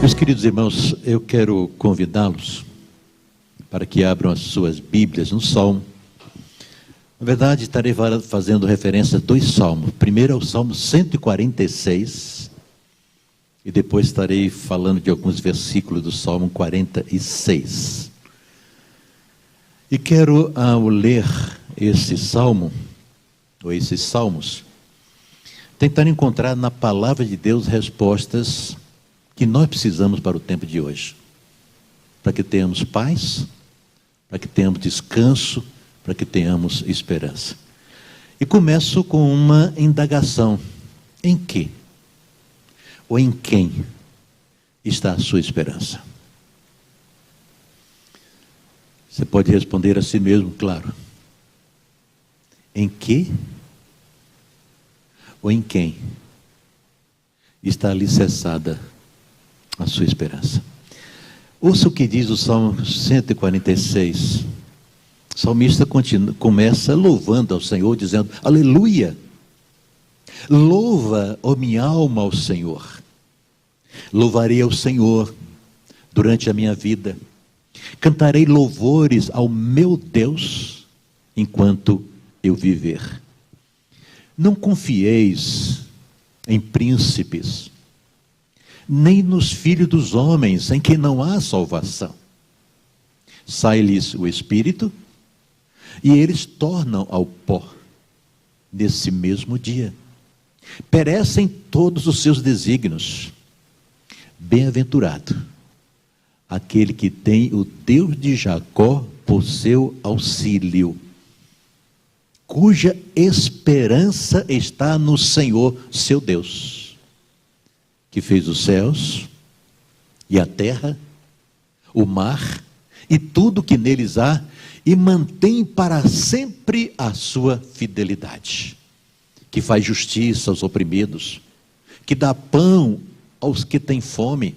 Meus queridos irmãos, eu quero convidá-los para que abram as suas Bíblias no Salmo. Na verdade, estarei fazendo referência a dois salmos. Primeiro é o Salmo 146 e depois estarei falando de alguns versículos do Salmo 46. E quero, ao ler esse salmo, ou esses salmos, tentar encontrar na palavra de Deus respostas que nós precisamos para o tempo de hoje, para que tenhamos paz, para que tenhamos descanso, para que tenhamos esperança. E começo com uma indagação: em que ou em quem está a sua esperança? Você pode responder a si mesmo, claro. Em que ou em quem está alicerçada a sua esperança? Ouça o que diz o Salmo 146. O salmista começa louvando ao Senhor, dizendo: aleluia! Louva, ó minha alma, ao Senhor. Louvarei ao Senhor durante a minha vida. Cantarei louvores ao meu Deus enquanto eu viver. Não confieis em príncipes, nem nos filhos dos homens, em quem não há salvação. Sai-lhes o espírito, e eles tornam ao pó nesse mesmo dia. Perecem todos os seus desígnios. Bem-aventurado aquele que tem o Deus de Jacó por seu auxílio, cuja esperança está no Senhor, seu Deus, que fez os céus e a terra, o mar e tudo que neles há, e mantém para sempre a sua fidelidade, que faz justiça aos oprimidos, que dá pão aos que têm fome.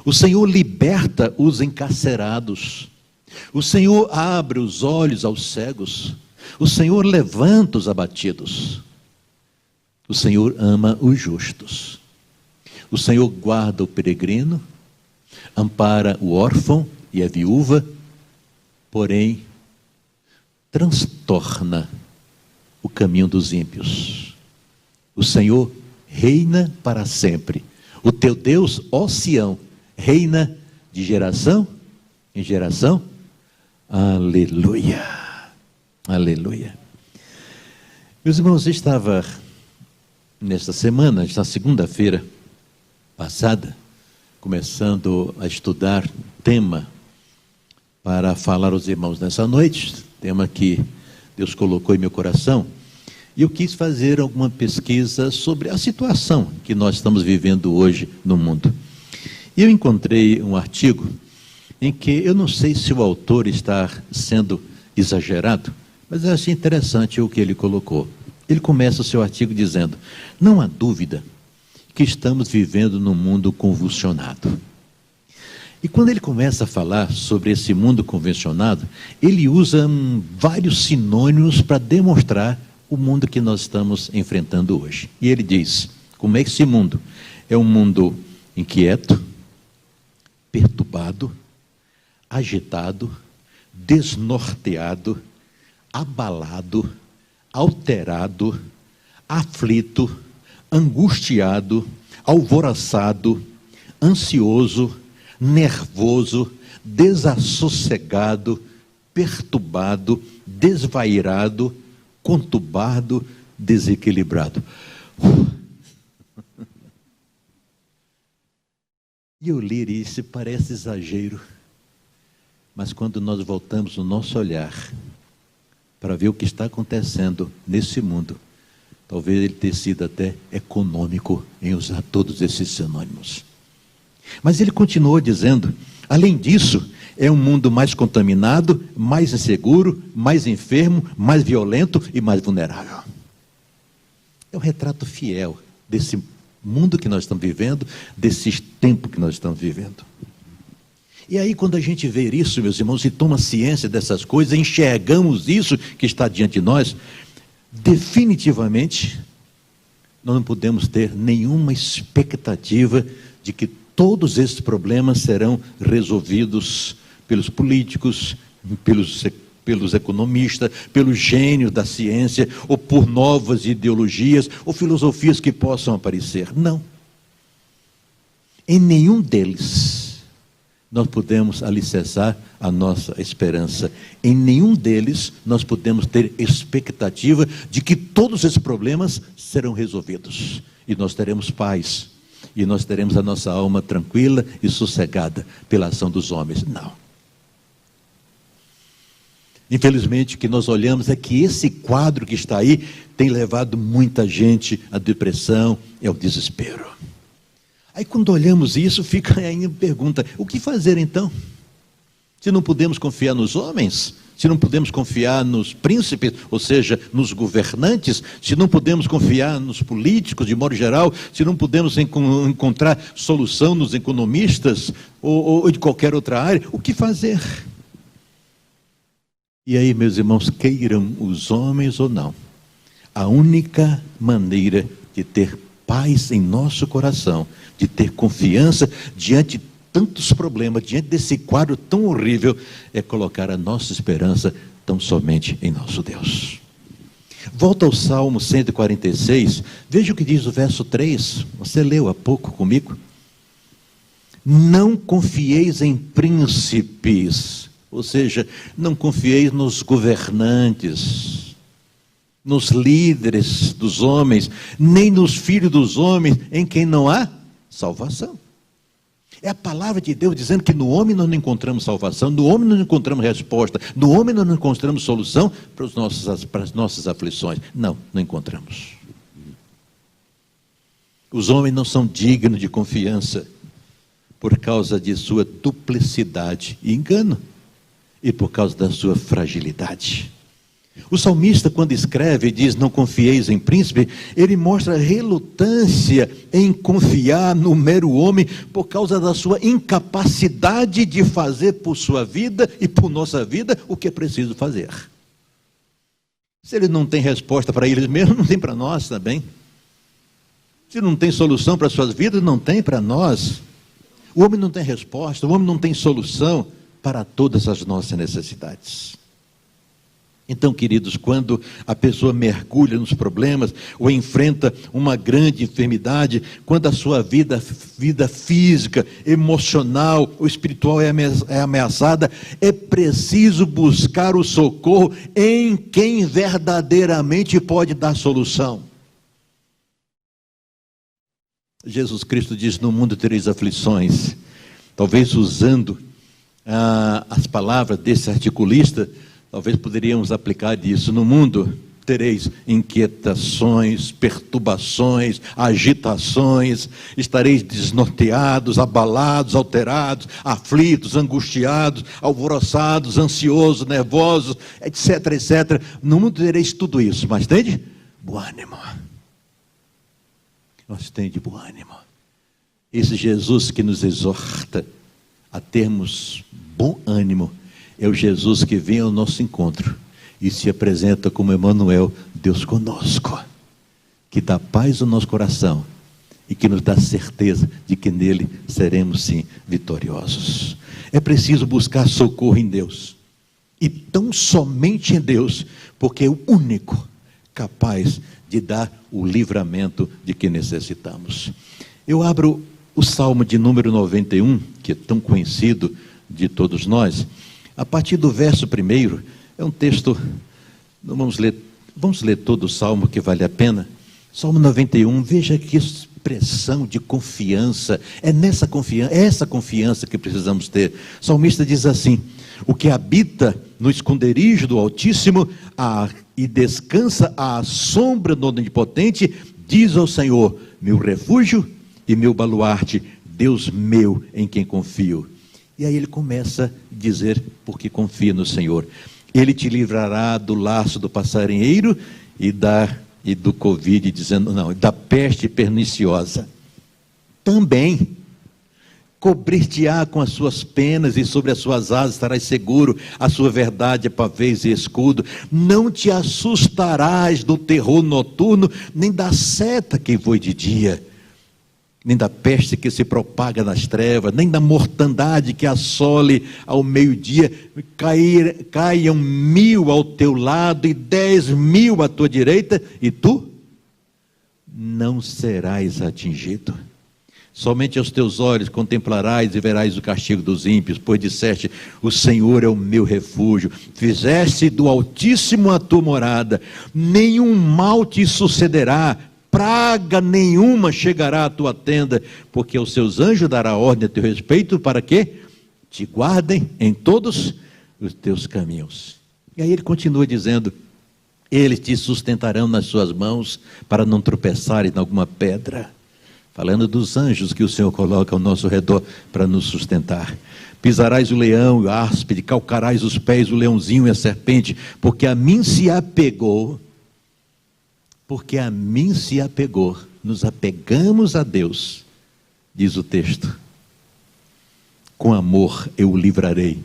O Senhor liberta os encarcerados. O Senhor abre os olhos aos cegos. O Senhor levanta os abatidos. O Senhor ama os justos. O Senhor guarda o peregrino, ampara o órfão e a viúva, porém transtorna o caminho dos ímpios. O Senhor reina para sempre. O teu Deus, ó Sião, reina de geração em geração. Aleluia. Aleluia. Meus irmãos, eu estava nesta semana, na segunda-feira passada, começando a estudar tema para falar aos irmãos nessa noite, tema que Deus colocou em meu coração, e eu quis fazer alguma pesquisa sobre a situação que nós estamos vivendo hoje no mundo. E eu encontrei um artigo em que eu não sei se o autor está sendo exagerado, mas eu achei interessante o que ele colocou. Ele começa o seu artigo dizendo: não há dúvida que estamos vivendo num mundo convulsionado. E quando ele começa a falar sobre esse mundo convencionado, ele usa vários sinônimos para demonstrar o mundo que nós estamos enfrentando hoje. E ele diz: como é que esse mundo? É um mundo inquieto, perturbado, agitado, desnorteado, abalado, alterado, aflito, angustiado, alvoroçado, ansioso, nervoso, desassossegado, perturbado, desvairado, conturbado, desequilibrado. E eu li isso, parece exagero, mas quando nós voltamos o nosso olhar para ver o que está acontecendo nesse mundo, talvez ele tenha sido até econômico em usar todos esses sinônimos. Mas ele continuou dizendo: além disso, é um mundo mais contaminado, mais inseguro, mais enfermo, mais violento e mais vulnerável. É um retrato fiel desse mundo que nós estamos vivendo, desse tempo que nós estamos vivendo. E aí, quando a gente vê isso, meus irmãos, e toma ciência dessas coisas, enxergamos isso que está diante de nós, definitivamente nós não podemos ter nenhuma expectativa de que todos esses problemas serão resolvidos pelos políticos, pelos economistas, pelos gênios da ciência, ou por novas ideologias ou filosofias que possam aparecer. Não. Em nenhum deles nós podemos alicerçar a nossa esperança. Em nenhum deles nós podemos ter expectativa de que todos esses problemas serão resolvidos. E nós teremos paz. E nós teremos a nossa alma tranquila e sossegada pela ação dos homens. Não. Infelizmente, o que nós olhamos é que esse quadro que está aí tem levado muita gente à depressão e ao desespero. Aí quando olhamos isso, fica aí a pergunta, o que fazer então? Se não podemos confiar nos homens, se não podemos confiar nos príncipes, ou seja, nos governantes, se não podemos confiar nos políticos de modo geral, se não podemos encontrar solução nos economistas ou de qualquer outra área, o que fazer? E aí, meus irmãos, queiram os homens ou não, a única maneira de ter paz em nosso coração, de ter confiança diante de tantos problemas, diante desse quadro tão horrível, é colocar a nossa esperança tão somente em nosso Deus. Volta ao Salmo 146, veja o que diz o verso 3, você leu há pouco comigo. Não confieis em príncipes, ou seja, não confieis nos governantes, nos líderes dos homens, nem nos filhos dos homens, em quem não há salvação. É a palavra de Deus dizendo que no homem nós não encontramos salvação, no homem nós não encontramos resposta, no homem nós não encontramos solução para as nossas aflições. Não encontramos. Os homens não são dignos de confiança por causa de sua duplicidade e engano, e por causa da sua fragilidade. O salmista, quando escreve e diz, não confieis em príncipe, ele mostra relutância em confiar no mero homem, por causa da sua incapacidade de fazer por sua vida e por nossa vida o que é preciso fazer. Se ele não tem resposta para eles mesmos, não tem para nós também. Se não tem solução para as suas vidas, não tem para nós. O homem não tem resposta, o homem não tem solução para todas as nossas necessidades. Então, queridos, quando a pessoa mergulha nos problemas ou enfrenta uma grande enfermidade, quando a sua vida física, emocional ou espiritual é ameaçada, é preciso buscar o socorro em quem verdadeiramente pode dar solução. Jesus Cristo diz, no mundo tereis aflições, talvez usando as palavras desse articulista, talvez poderíamos aplicar isso. No mundo tereis inquietações, perturbações, agitações, estareis desnorteados, abalados, alterados, aflitos, angustiados, alvoroçados, ansiosos, nervosos, etc, etc. No mundo tereis tudo isso, mas tende bom ânimo. Nós tende bom ânimo. Esse Jesus que nos exorta a termos bom ânimo, é o Jesus que vem ao nosso encontro e se apresenta como Emmanuel, Deus conosco, que dá paz ao nosso coração e que nos dá certeza de que nele seremos sim vitoriosos. É preciso buscar socorro em Deus, e tão somente em Deus, porque é o único capaz de dar o livramento de que necessitamos. Eu abro o Salmo de número 91, que é tão conhecido de todos nós. A partir do verso 1, é um texto, vamos ler todo o Salmo, que vale a pena. Salmo 91, veja que expressão de confiança, é essa confiança que precisamos ter. O salmista diz assim, o que habita no esconderijo do Altíssimo e descansa à sombra do Onipotente, diz ao Senhor, meu refúgio e meu baluarte, Deus meu em quem confio. E aí ele começa a dizer, porque confia no Senhor. Ele te livrará do laço do passarinheiro e do Covid, da peste perniciosa. Também cobrir-te-á com as suas penas e sobre as suas asas estarás seguro, a sua verdade é pavês e escudo. Não te assustarás do terror noturno, nem da seta que voe de dia, nem da peste que se propaga nas trevas, nem da mortandade que assole ao meio-dia. Caiam 1000 ao teu lado e 10.000 à tua direita, e tu não serás atingido. Somente aos teus olhos contemplarás e verás o castigo dos ímpios, pois disseste: o Senhor é o meu refúgio. Fizeste do Altíssimo a tua morada, nenhum mal te sucederá, praga nenhuma chegará à tua tenda, porque aos seus anjos dará ordem a teu respeito, para que te guardem em todos os teus caminhos. E aí ele continua dizendo: eles te sustentarão nas suas mãos, para não tropeçares em alguma pedra. Falando dos anjos que o Senhor coloca ao nosso redor para nos sustentar. Pisarás o leão e o áspide, calcarás os pés o leãozinho e a serpente, porque a mim se apegou. Porque a mim se apegou. Nos apegamos a Deus, diz o texto. Com amor eu o livrarei,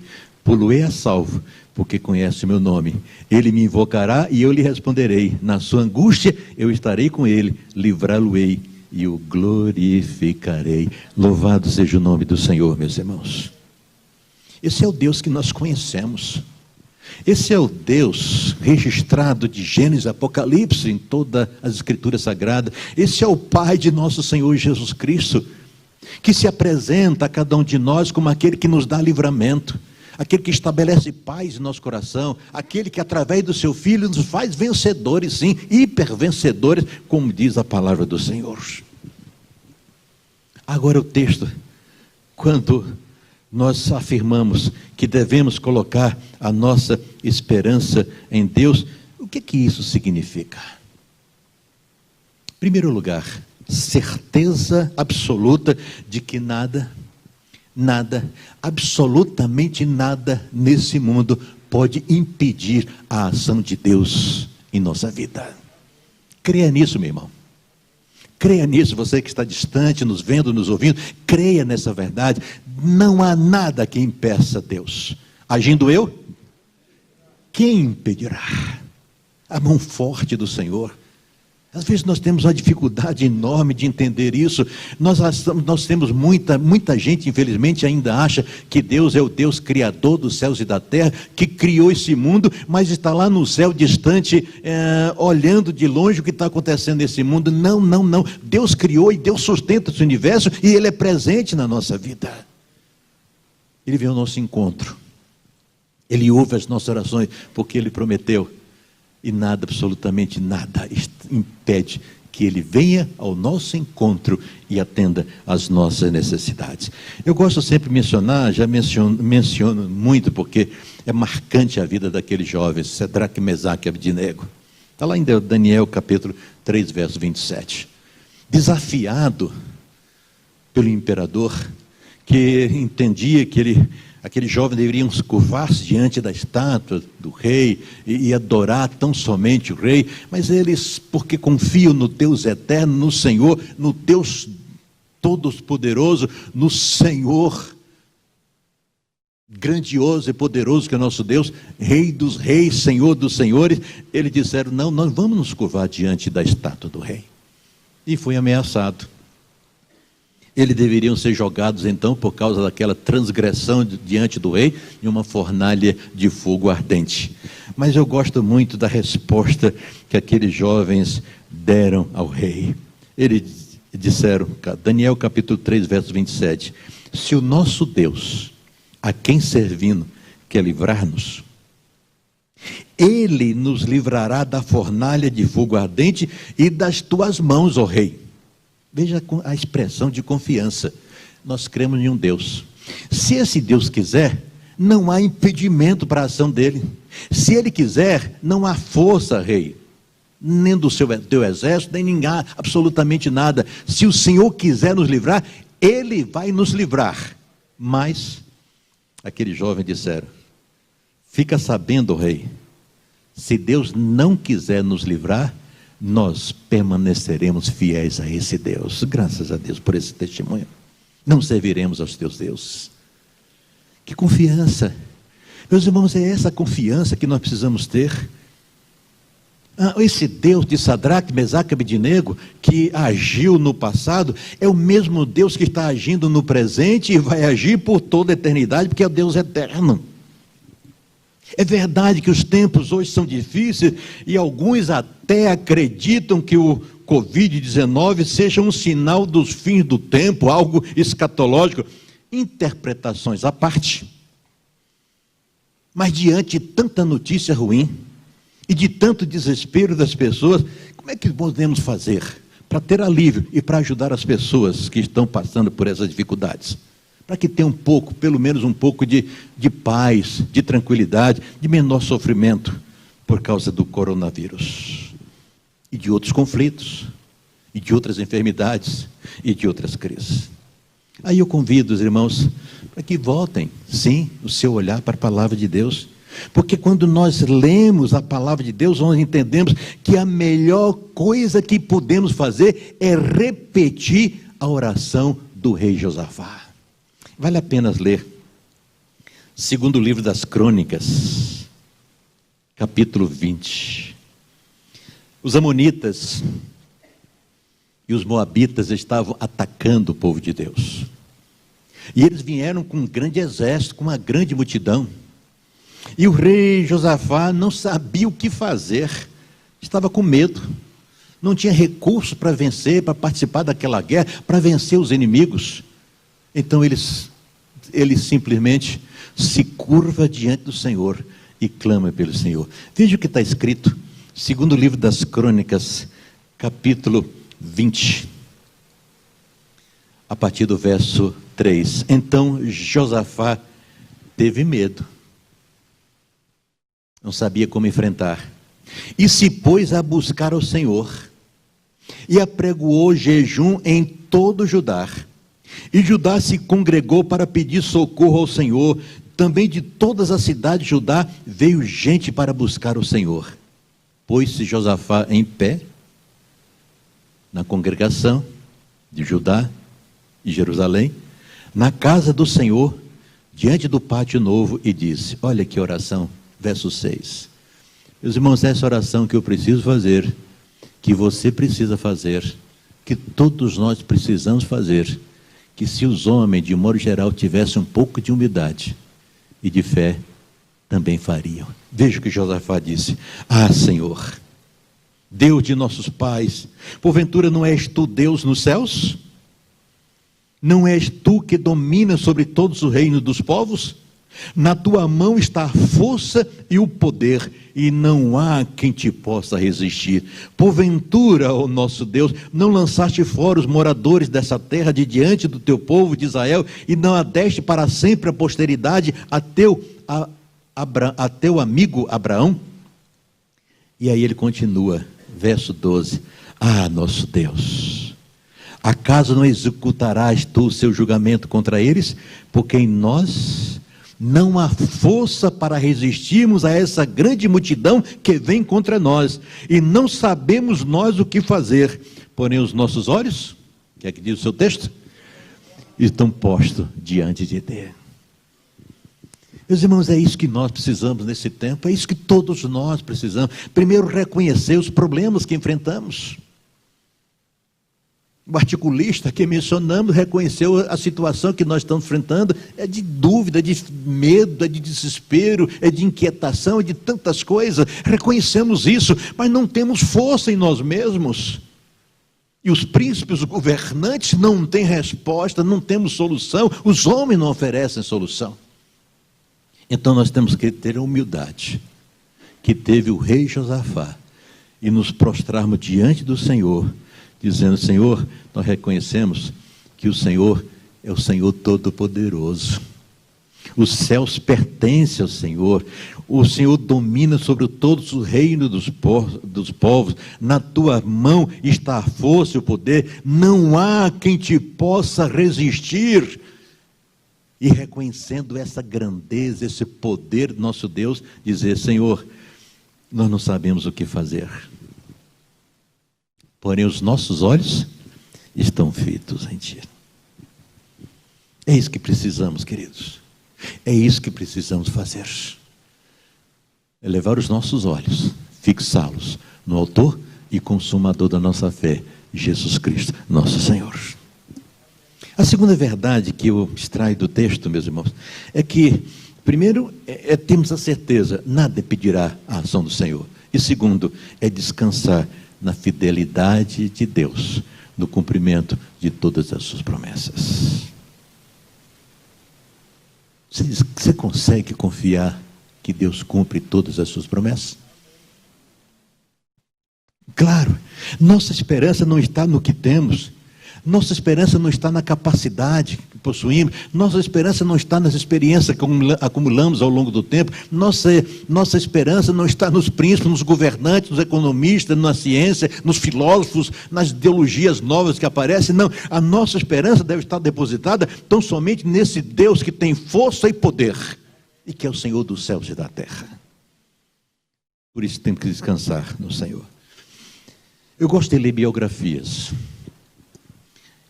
pô-lo-ei a salvo, porque conhece o meu nome. Ele me invocará e eu lhe responderei. Na sua angústia eu estarei com ele, livrá-lo-ei e o glorificarei. Louvado seja o nome do Senhor, meus irmãos. Esse é o Deus que nós conhecemos. Esse é o Deus registrado de Gênesis e Apocalipse em todas as Escrituras Sagradas. Esse é o Pai de nosso Senhor Jesus Cristo, que se apresenta a cada um de nós como aquele que nos dá livramento, aquele que estabelece paz em nosso coração, aquele que através do seu Filho nos faz vencedores, sim, hipervencedores, como diz a palavra do Senhor. Agora o texto, quando nós afirmamos que devemos colocar a nossa esperança em Deus, o que isso significa? Em primeiro lugar, certeza absoluta de que nada, absolutamente nada nesse mundo pode impedir a ação de Deus em nossa vida. Creia nisso, meu irmão. Creia nisso, você que está distante, nos vendo, nos ouvindo, creia nessa verdade. Não há nada que impeça Deus. Agindo eu, quem impedirá? A mão forte do Senhor. Às vezes nós temos uma dificuldade enorme de entender isso. Nós temos muita gente, infelizmente, ainda acha que Deus é o Deus criador dos céus e da terra, que criou esse mundo, mas está lá no céu distante, olhando de longe o que está acontecendo nesse mundo. Não. Deus criou e Deus sustenta esse universo e Ele é presente na nossa vida. Ele vem ao nosso encontro. Ele ouve as nossas orações, porque Ele prometeu. E nada, absolutamente nada, impede que Ele venha ao nosso encontro e atenda às nossas necessidades. Eu gosto sempre de mencionar, já menciono muito, porque é marcante a vida daqueles jovens, Sadraque, Mesaque e Abdinego. Está lá em Daniel capítulo 3, verso 27. Desafiado pelo imperador, que entendia que aqueles jovens deveriam se curvar-se diante da estátua do rei e adorar tão somente o rei, mas eles, porque confiam no Deus eterno, no Senhor, no Deus todo-poderoso, no Senhor grandioso e poderoso que é nosso Deus, Rei dos reis, Senhor dos senhores, eles disseram: não, nós vamos nos curvar diante da estátua do rei. E foi ameaçado. Eles deveriam ser jogados então, por causa daquela transgressão diante do rei, em uma fornalha de fogo ardente. Mas eu gosto muito da resposta que aqueles jovens deram ao rei. Eles disseram, Daniel capítulo 3, verso 27, se o nosso Deus, a quem servindo, quer livrar-nos, Ele nos livrará da fornalha de fogo ardente e das tuas mãos, ó rei. Veja a expressão de confiança. Nós cremos em um Deus. Se esse Deus quiser, não há impedimento para a ação dele. Se ele quiser, não há força, rei, nem do teu exército, nem ninguém, absolutamente nada. Se o Senhor quiser nos livrar, Ele vai nos livrar. Mas aqueles jovens disseram: fica sabendo, rei, se Deus não quiser nos livrar, nós permaneceremos fiéis a esse Deus. Graças a Deus por esse testemunho. Não serviremos aos teus deuses. Que confiança! Meus irmãos, é essa confiança que nós precisamos ter. Esse Deus de Sadraque, Mesaque e Abednego, que agiu no passado, é o mesmo Deus que está agindo no presente e vai agir por toda a eternidade, porque é o Deus eterno. É verdade que os tempos hoje são difíceis e alguns até acreditam que o Covid-19 seja um sinal dos fins do tempo, algo escatológico. Interpretações à parte. Mas diante de tanta notícia ruim e de tanto desespero das pessoas, como é que podemos fazer para ter alívio e para ajudar as pessoas que estão passando por essas dificuldades? Para que tenha um pouco, pelo menos um pouco de paz, de tranquilidade, de menor sofrimento por causa do coronavírus e de outros conflitos, e de outras enfermidades, e de outras crises. Aí eu convido os irmãos para que voltem, sim, o seu olhar para a palavra de Deus, porque quando nós lemos a palavra de Deus, nós entendemos que a melhor coisa que podemos fazer é repetir a oração do rei Josafá. Vale a pena ler, segundo livro das Crônicas, capítulo 20. Os amonitas e os moabitas estavam atacando o povo de Deus. E eles vieram com um grande exército, com uma grande multidão. E o rei Josafá não sabia o que fazer, estava com medo, não tinha recursos para vencer, para participar daquela guerra, para vencer os inimigos. Então ele simplesmente se curva diante do Senhor e clama pelo Senhor. Veja o que está escrito, segundo livro das Crônicas, capítulo 20, a partir do verso 3. Então Josafá teve medo, não sabia como enfrentar, e se pôs a buscar o Senhor, e apregoou jejum em todo Judá. E Judá se congregou para pedir socorro ao Senhor. Também de todas as cidades de Judá veio gente para buscar o Senhor. Pôs-se Josafá em pé na congregação de Judá e Jerusalém, na casa do Senhor, diante do pátio novo, e disse, olha que oração, verso 6. Meus irmãos, essa oração que eu preciso fazer, que você precisa fazer, que todos nós precisamos fazer, que se os homens, de modo geral, tivessem um pouco de humildade e de fé, também fariam. Veja o que Josafá disse, Senhor, Deus de nossos pais, porventura não és tu Deus nos céus? Não és tu que dominas sobre todos os reinos dos povos? Na tua mão está a força e o poder, e não há quem te possa resistir. Porventura, ó nosso Deus, não lançaste fora os moradores dessa terra de diante do teu povo de Israel, e não a deste para sempre a posteridade a teu amigo Abraão? E aí ele continua, verso 12, nosso Deus, acaso não executarás tu o seu julgamento contra eles? Porque em nós não há força para resistirmos a essa grande multidão que vem contra nós, e não sabemos nós o que fazer, porém os nossos olhos, que é que diz o seu texto, estão postos diante de Deus. Meus irmãos, é isso que nós precisamos nesse tempo, é isso que todos nós precisamos. Primeiro, reconhecer os problemas que enfrentamos. O articulista que mencionamos reconheceu a situação que nós estamos enfrentando, é de dúvida, é de medo, é de desespero, é de inquietação, é de tantas coisas. Reconhecemos isso, mas não temos força em nós mesmos. E os príncipes, os governantes não têm resposta, não temos solução, os homens não oferecem solução. Então nós temos que ter a humildade que teve o rei Josafá e nos prostrarmos diante do Senhor, dizendo, Senhor, nós reconhecemos que o Senhor é o Senhor Todo-Poderoso. Os céus pertencem ao Senhor. O Senhor domina sobre todos os reinos dos povos. Na tua mão está a força e o poder. Não há quem te possa resistir. E reconhecendo essa grandeza, esse poder do nosso Deus, dizer, Senhor, nós não sabemos o que fazer. Porém, os nossos olhos estão fitos em Ti. É isso que precisamos, queridos. É isso que precisamos fazer. É levar os nossos olhos, fixá-los no autor e consumador da nossa fé, Jesus Cristo, nosso Senhor. A segunda verdade que eu extraio do texto, meus irmãos, é que, primeiro, temos a certeza, nada impedirá a ação do Senhor. E segundo, é descansar na fidelidade de Deus, no cumprimento de todas as suas promessas. Você consegue confiar que Deus cumpre todas as suas promessas? Claro, nossa esperança não está no que temos, nossa esperança não está na capacidade que possuímos, nossa esperança não está nas experiências que acumulamos ao longo do tempo, nossa esperança não está nos príncipes, nos governantes, nos economistas, na ciência, nos filósofos, nas ideologias novas que aparecem. Não, a nossa esperança deve estar depositada tão somente nesse Deus que tem força e poder, e que é o Senhor dos céus e da terra. Por isso temos que descansar no Senhor. Eu gosto de ler biografias.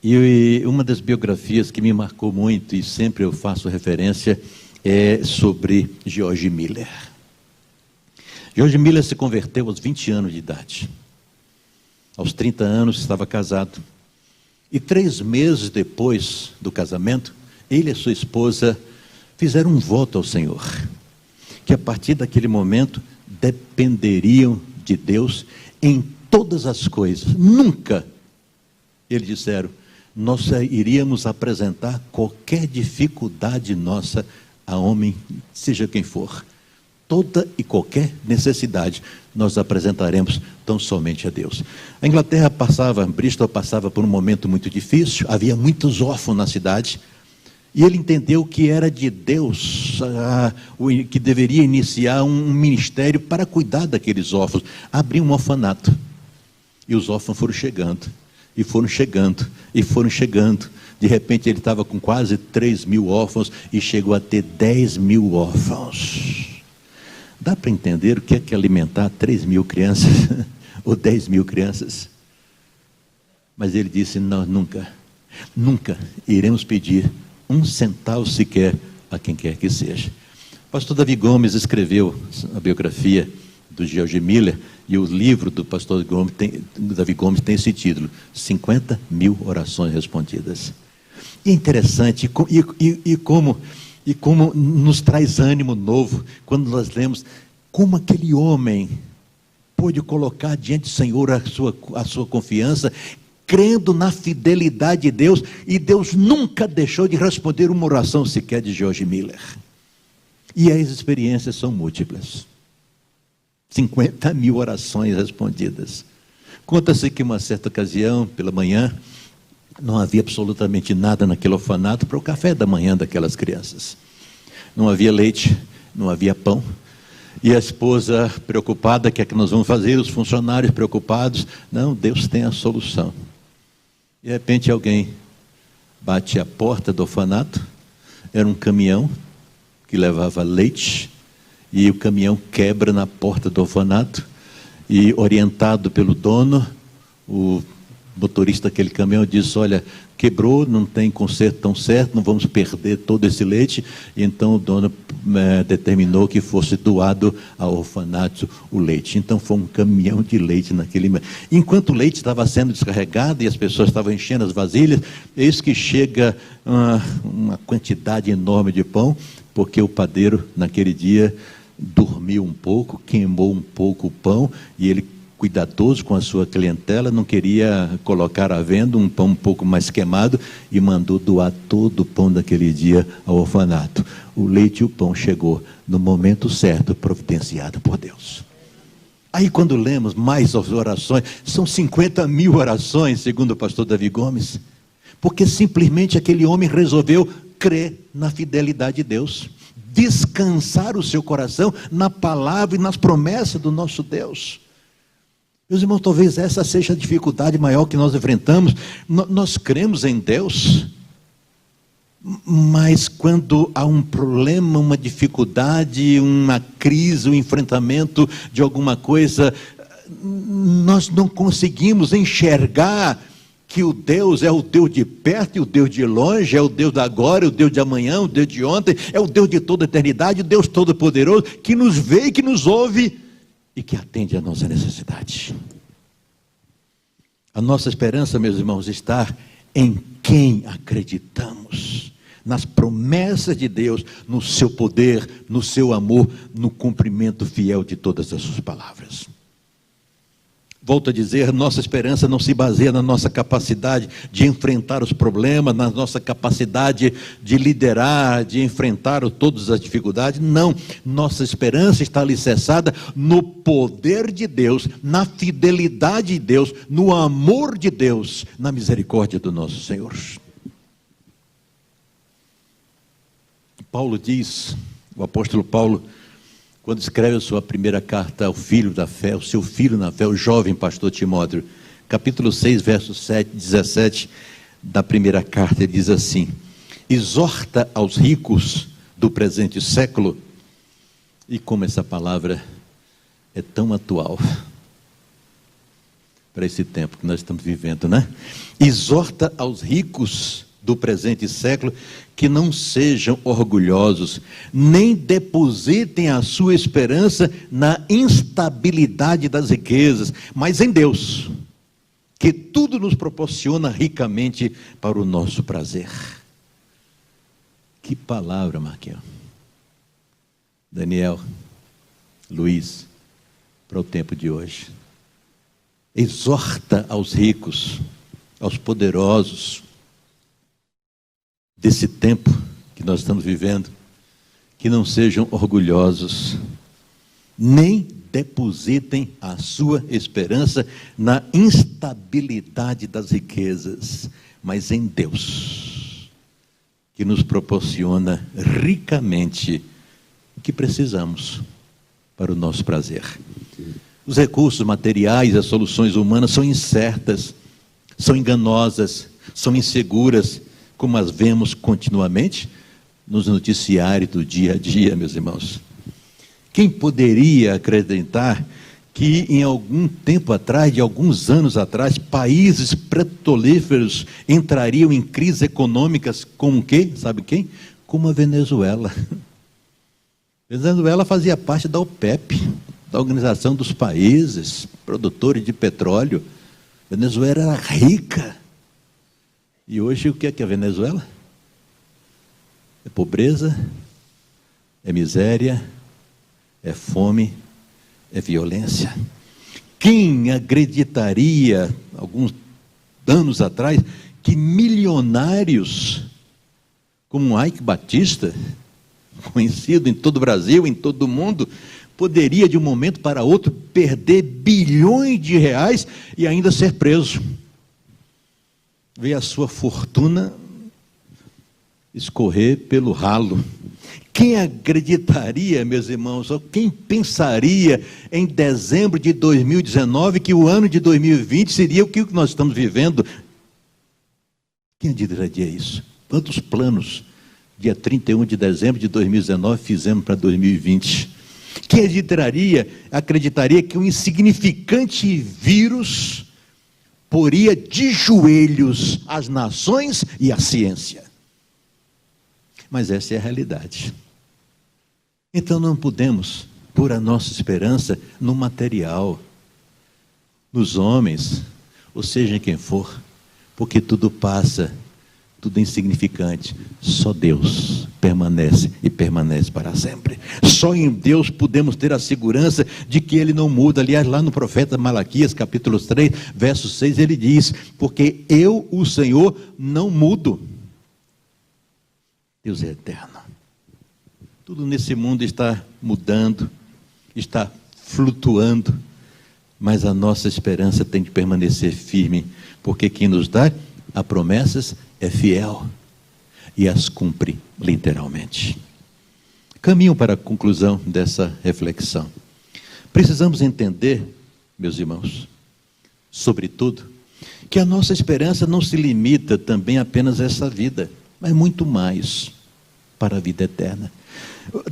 E uma das biografias que me marcou muito, e sempre eu faço referência, é sobre George Miller. George Miller se converteu aos 20 anos de idade. Aos 30 anos estava casado. E 3 meses depois do casamento, ele e sua esposa fizeram um voto ao Senhor, que a partir daquele momento dependeriam de Deus em todas as coisas. Nunca, eles disseram, nós iríamos apresentar qualquer dificuldade nossa a homem, seja quem for. Toda e qualquer necessidade nós apresentaremos tão somente a Deus. A Inglaterra Bristol passava por um momento muito difícil, havia muitos órfãos na cidade, e ele entendeu que era de Deus que deveria iniciar um ministério para cuidar daqueles órfãos, abrir um orfanato. E os órfãos foram chegando, e foram chegando, e foram chegando. De repente ele estava com quase 3.000 órfãos e chegou a ter 10.000 órfãos. Dá para entender o que é alimentar 3.000 crianças ou 10.000 crianças? Mas ele disse, nós nunca iremos pedir 1 centavo sequer a quem quer que seja. O pastor Davi Gomes escreveu a biografia do George Miller, e o livro do pastor Davi Gomes tem esse título, 50.000 orações respondidas. E é interessante, e como nos traz ânimo novo, quando nós lemos como aquele homem pôde colocar diante do Senhor a sua confiança, crendo na fidelidade de Deus, e Deus nunca deixou de responder uma oração sequer de George Miller. E as experiências são múltiplas. 50.000 orações respondidas. Conta-se que uma certa ocasião, pela manhã, não havia absolutamente nada naquele orfanato para o café da manhã daquelas crianças. Não havia leite, não havia pão. E a esposa preocupada, o que é que nós vamos fazer? Os funcionários preocupados. Não, Deus tem a solução. De repente alguém bate a porta do orfanato. Era um caminhão que levava leite. E o caminhão quebra na porta do orfanato, e orientado pelo dono, o motorista daquele caminhão disse, olha, quebrou, não tem conserto tão certo, não vamos perder todo esse leite. E então o dono determinou que fosse doado ao orfanato o leite. Então foi um caminhão de leite naquele... Enquanto o leite estava sendo descarregado e as pessoas estavam enchendo as vasilhas, eis que chega uma quantidade enorme de pão, porque o padeiro naquele dia dormiu um pouco, queimou um pouco o pão, e ele, cuidadoso com a sua clientela, não queria colocar à venda um pão um pouco mais queimado, e mandou doar todo o pão daquele dia ao orfanato. O leite e o pão chegou no momento certo, providenciado por Deus. Aí quando lemos mais as orações, são 50.000 orações, segundo o pastor Davi Gomes, porque simplesmente aquele homem resolveu crer na fidelidade de Deus, descansar o seu coração na palavra e nas promessas do nosso Deus. Meus irmãos, talvez essa seja a dificuldade maior que nós enfrentamos. Nós cremos em Deus, mas quando há um problema, uma dificuldade, uma crise, um enfrentamento de alguma coisa, nós não conseguimos enxergar que o Deus é o Deus de perto e o Deus de longe, é o Deus da agora, é o Deus de amanhã, o Deus de ontem, é o Deus de toda a eternidade, o Deus todo-poderoso, que nos vê e que nos ouve, e que atende à nossa necessidade. A nossa esperança, meus irmãos, está em quem acreditamos, nas promessas de Deus, no seu poder, no seu amor, no cumprimento fiel de todas as suas palavras. Volto a dizer, nossa esperança não se baseia na nossa capacidade de enfrentar os problemas, na nossa capacidade de liderar, de enfrentar todas as dificuldades. Não, nossa esperança está alicerçada no poder de Deus, na fidelidade de Deus, no amor de Deus, na misericórdia do nosso Senhor. Paulo diz, o apóstolo Paulo, quando escreve a sua primeira carta ao filho da fé, o seu filho na fé, o jovem pastor Timóteo, capítulo 6, verso 17 da primeira carta, ele diz assim: exorta aos ricos do presente século, e como essa palavra é tão atual para esse tempo que nós estamos vivendo, né? Exorta aos ricos do presente século que não sejam orgulhosos, nem depositem a sua esperança na instabilidade das riquezas, mas em Deus, que tudo nos proporciona ricamente para o nosso prazer. Que palavra, Marquinhos. Daniel, Luiz, para o tempo de hoje. Exorta aos ricos, aos poderosos, desse tempo que nós estamos vivendo, que não sejam orgulhosos, nem depositem a sua esperança na instabilidade das riquezas, mas em Deus, que nos proporciona ricamente o que precisamos para o nosso prazer. Os recursos materiais, as soluções humanas são incertas, são enganosas, são inseguras, como as vemos continuamente nos noticiários do dia a dia, meus irmãos. Quem poderia acreditar que em algum tempo atrás, de alguns anos atrás, países petrolíferos entrariam em crises econômicas como quem? Sabe quem? Como a Venezuela. Venezuela fazia parte da OPEP, da Organização dos Países Produtores de Petróleo. Venezuela era rica. E hoje o que é a Venezuela? É pobreza, é miséria, é fome, é violência. Quem acreditaria, alguns anos atrás, que milionários como Ike Batista, conhecido em todo o Brasil, em todo o mundo, poderia de um momento para outro perder bilhões de reais e ainda ser preso? Ver a sua fortuna escorrer pelo ralo. Quem acreditaria, meus irmãos, ou quem pensaria em dezembro de 2019 que o ano de 2020 seria o que nós estamos vivendo? Quem acreditaria isso? Quantos planos, dia 31 de dezembro de 2019, fizemos para 2020? Quem acreditaria que um insignificante vírus poria de joelhos as nações e a ciência? Mas essa é a realidade. Então não podemos pôr a nossa esperança no material, nos homens, ou seja, em quem for, porque tudo passa, tudo é insignificante. Só Deus permanece e permanece para sempre. Só em Deus podemos ter a segurança de que Ele não muda. Aliás, lá no profeta Malaquias, capítulo 3, verso 6, ele diz: porque eu, o Senhor, não mudo. Deus é eterno. Tudo nesse mundo está mudando, está flutuando, mas a nossa esperança tem de permanecer firme, porque quem nos dá as promessas é fiel e as cumpre literalmente. Caminho para a conclusão dessa reflexão. Precisamos entender, meus irmãos, sobretudo, que a nossa esperança não se limita também apenas a essa vida, mas muito mais para a vida eterna.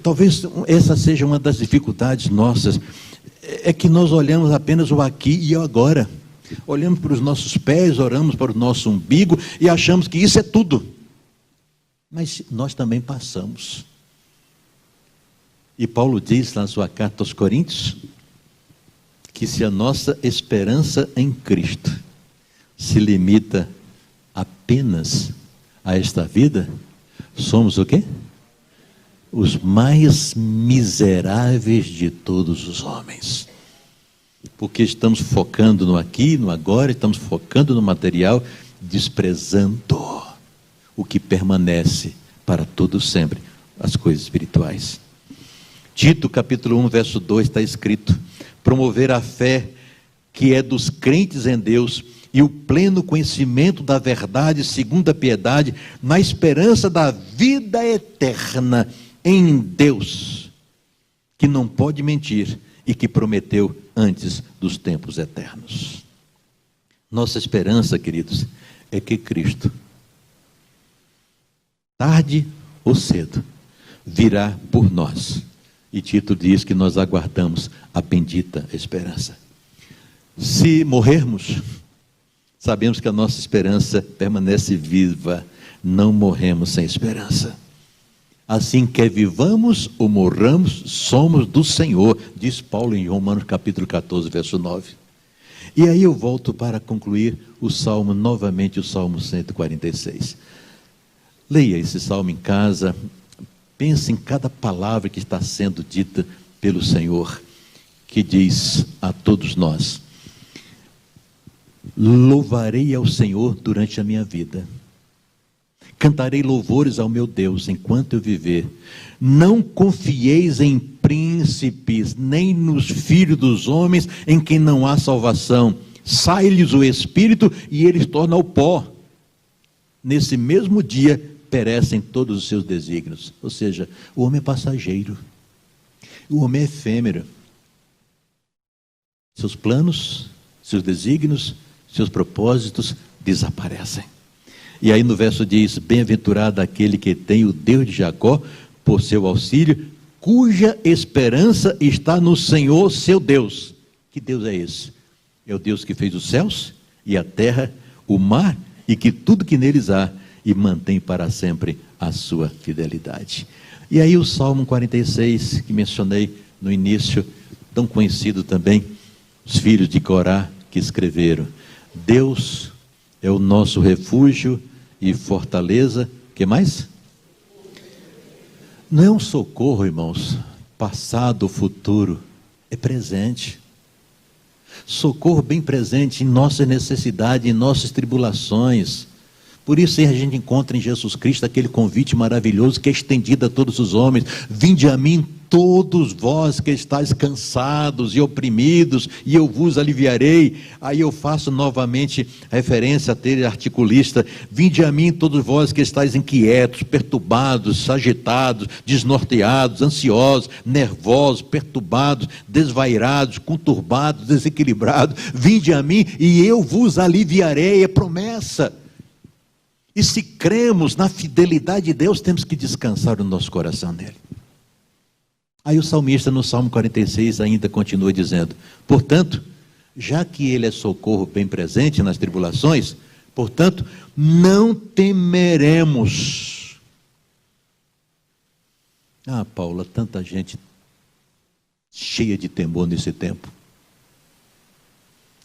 Talvez essa seja uma das dificuldades nossas, é que nós olhamos apenas o aqui e o agora. Olhamos para os nossos pés, oramos para o nosso umbigo e achamos que isso é tudo. Mas nós também passamos. E Paulo diz na sua carta aos Coríntios, que se a nossa esperança em Cristo se limita apenas a esta vida, somos o quê? Os mais miseráveis de todos os homens. Porque estamos focando no aqui, no agora, estamos focando no material, desprezando o que permanece para todo sempre, as coisas espirituais. Tito, capítulo 1, verso 2, está escrito: promover a fé que é dos crentes em Deus e o pleno conhecimento da verdade segundo a piedade, na esperança da vida eterna em Deus, que não pode mentir e que prometeu antes dos tempos eternos. Nossa esperança, queridos, é que Cristo, tarde ou cedo, virá por nós. E Tito diz que nós aguardamos a bendita esperança. Se morrermos, sabemos que a nossa esperança permanece viva, não morremos sem esperança. Assim, quer vivamos ou morramos, somos do Senhor, diz Paulo em Romanos capítulo 14, verso 9. E aí eu volto para concluir o salmo, novamente o salmo 146. Leia esse salmo em casa, pense em cada palavra que está sendo dita pelo Senhor, que diz a todos nós: louvarei ao Senhor durante a minha vida. Cantarei louvores ao meu Deus enquanto eu viver. Não confieis em príncipes, nem nos filhos dos homens, em quem não há salvação. Sai-lhes o espírito e eles tornam ao pó. Nesse mesmo dia perecem todos os seus desígnios. Ou seja, o homem é passageiro. O homem é efêmero. Seus planos, seus desígnios, seus propósitos desaparecem. E aí no verso diz: bem-aventurado aquele que tem o Deus de Jacó por seu auxílio, cuja esperança está no Senhor seu Deus. Que Deus é esse? É o Deus que fez os céus e a terra, o mar e que tudo que neles há, e mantém para sempre a sua fidelidade. E aí o Salmo 46, que mencionei no início, tão conhecido também, os filhos de Corá que escreveram: Deus é o nosso refúgio e fortaleza. Que mais? Não é um socorro, irmãos, passado ou futuro, é presente. Socorro bem presente em nossas necessidades, em nossas tribulações. Por isso a gente encontra em Jesus Cristo aquele convite maravilhoso que é estendido a todos os homens: vinde a mim todos vós que estáis cansados e oprimidos, e eu vos aliviarei. Aí eu faço novamente referência àquele articulista: vinde a mim todos vós que estáis inquietos, perturbados, agitados, desnorteados, ansiosos, nervosos, perturbados, desvairados, conturbados, desequilibrados. Vinde a mim e eu vos aliviarei. É promessa. E se cremos na fidelidade de Deus, temos que descansar o nosso coração nele. Aí o salmista no Salmo 46 ainda continua dizendo: portanto, já que ele é socorro bem presente nas tribulações, portanto, não temeremos. Ah, Paula, tanta gente cheia de temor nesse tempo.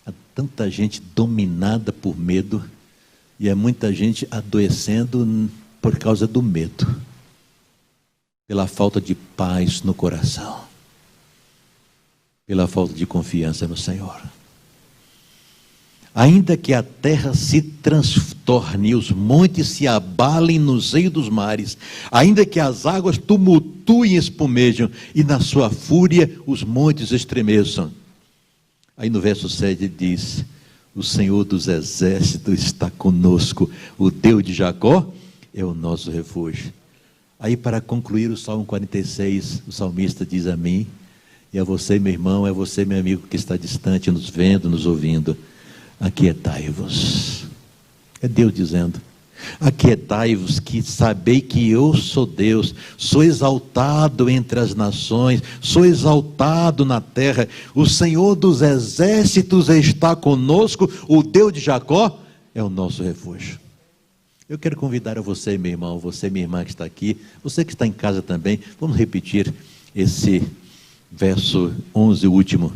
Há tanta gente dominada por medo. E há muita gente adoecendo por causa do medo, pela falta de paz no coração, pela falta de confiança no Senhor. Ainda que a terra se transtorne e os montes se abalem no seio dos mares, ainda que as águas tumultuem e espumejam, e na sua fúria os montes estremeçam. Aí no verso 7 ele diz: o Senhor dos exércitos está conosco, o Deus de Jacó é o nosso refúgio. Aí, para concluir o Salmo 46, o salmista diz a mim e a você, meu irmão, a você, meu amigo que está distante, nos vendo, nos ouvindo: aquietai-vos. É Deus dizendo: aquietai-vos, que sabei que eu sou Deus, sou exaltado entre as nações, sou exaltado na terra, o Senhor dos exércitos está conosco, o Deus de Jacó é o nosso refúgio. Eu quero convidar a você, meu irmão, você, minha irmã que está aqui, você que está em casa também, vamos repetir esse verso 11, o último: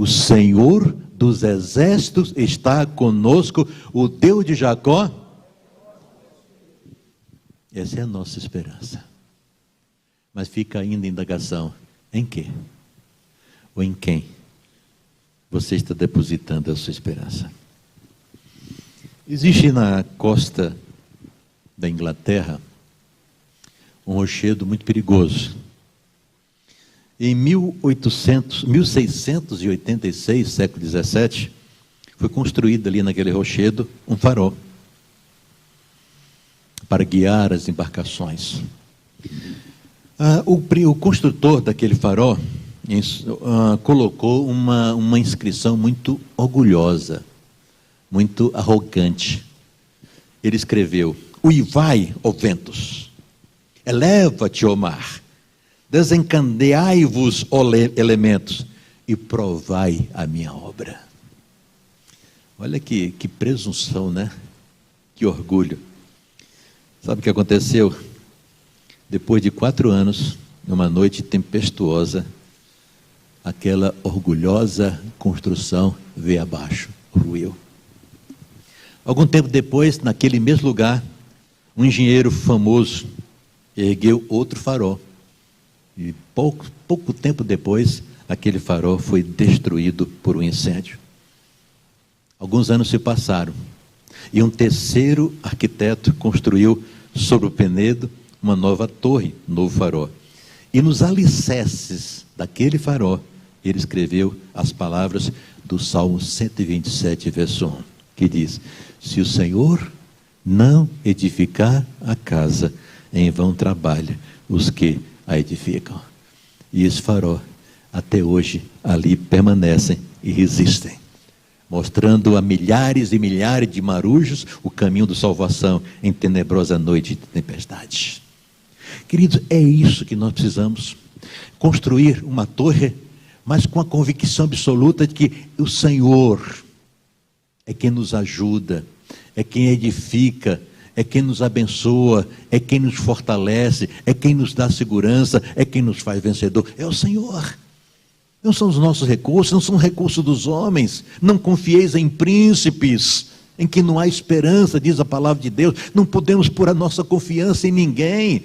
O Senhor dos exércitos está conosco, o Deus de Jacó. Essa é a nossa esperança. Mas fica ainda a indagação: em quê? Ou em quem você está depositando a sua esperança? Existe na costa da Inglaterra um rochedo muito perigoso. Em 1686, século XVII, foi construído ali naquele rochedo um farol para guiar as embarcações. O construtor daquele farol colocou uma inscrição muito orgulhosa, muito arrogante. Ele escreveu: uivai, ó ventos, eleva-te, ó mar, desencadeai-vos, ó elementos, e provai a minha obra. Olha que presunção, né? Que orgulho. Sabe o que aconteceu? Depois de 4 anos, numa noite tempestuosa, aquela orgulhosa construção veio abaixo, ruiu. Algum tempo depois, naquele mesmo lugar, um engenheiro famoso ergueu outro farol. E pouco tempo depois, aquele farol foi destruído por um incêndio. Alguns anos se passaram, e um terceiro arquiteto construiu sobre o Penedo uma nova torre, um novo farol. E nos alicerces daquele farol, ele escreveu as palavras do Salmo 127, verso 1, que diz: se o Senhor não edificar a casa, em vão trabalha os que a edificam. E esse farol, até hoje, ali permanecem e resistem, mostrando a milhares e milhares de marujos o caminho da salvação em tenebrosa noite de tempestade. Queridos, é isso que nós precisamos: construir uma torre, mas com a convicção absoluta de que o Senhor é quem nos ajuda, é quem edifica, é quem nos abençoa, é quem nos fortalece, é quem nos dá segurança, é quem nos faz vencedor. É o Senhor. Não são os nossos recursos, não são recursos dos homens. Não confieis em príncipes, em que não há esperança, diz a palavra de Deus. Não podemos pôr a nossa confiança em ninguém.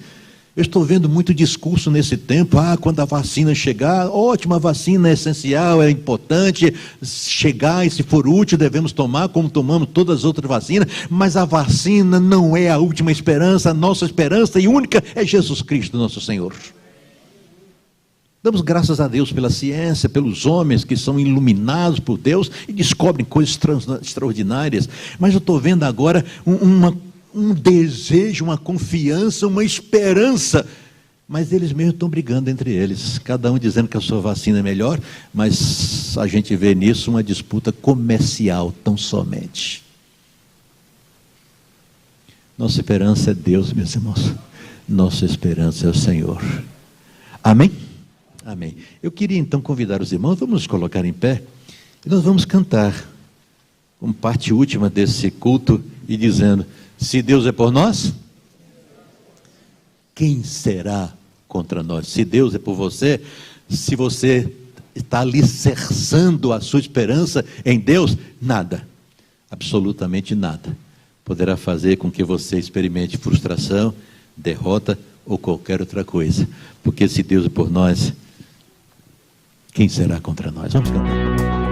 Eu estou vendo muito discurso nesse tempo: quando a vacina chegar, ótima, a vacina é essencial, é importante chegar, e se for útil devemos tomar, como tomamos todas as outras vacinas, mas a vacina não é a última esperança. A nossa esperança e única é Jesus Cristo, nosso Senhor. Damos graças a Deus pela ciência, pelos homens que são iluminados por Deus e descobrem coisas extraordinárias, mas eu estou vendo agora um desejo, uma confiança, uma esperança, mas eles mesmos estão brigando entre eles, cada um dizendo que a sua vacina é melhor, mas a gente vê nisso uma disputa comercial tão somente. Nossa esperança é Deus, meus irmãos. Nossa esperança é o Senhor. Amém? Amém. Eu queria então convidar os irmãos, vamos nos colocar em pé, e nós vamos cantar como parte última desse culto, e dizendo: se Deus é por nós, quem será contra nós? Se Deus é por você, se você está alicerçando a sua esperança em Deus, nada, absolutamente nada, poderá fazer com que você experimente frustração, derrota ou qualquer outra coisa. Porque se Deus é por nós, quem será contra nós? Vamos cantar.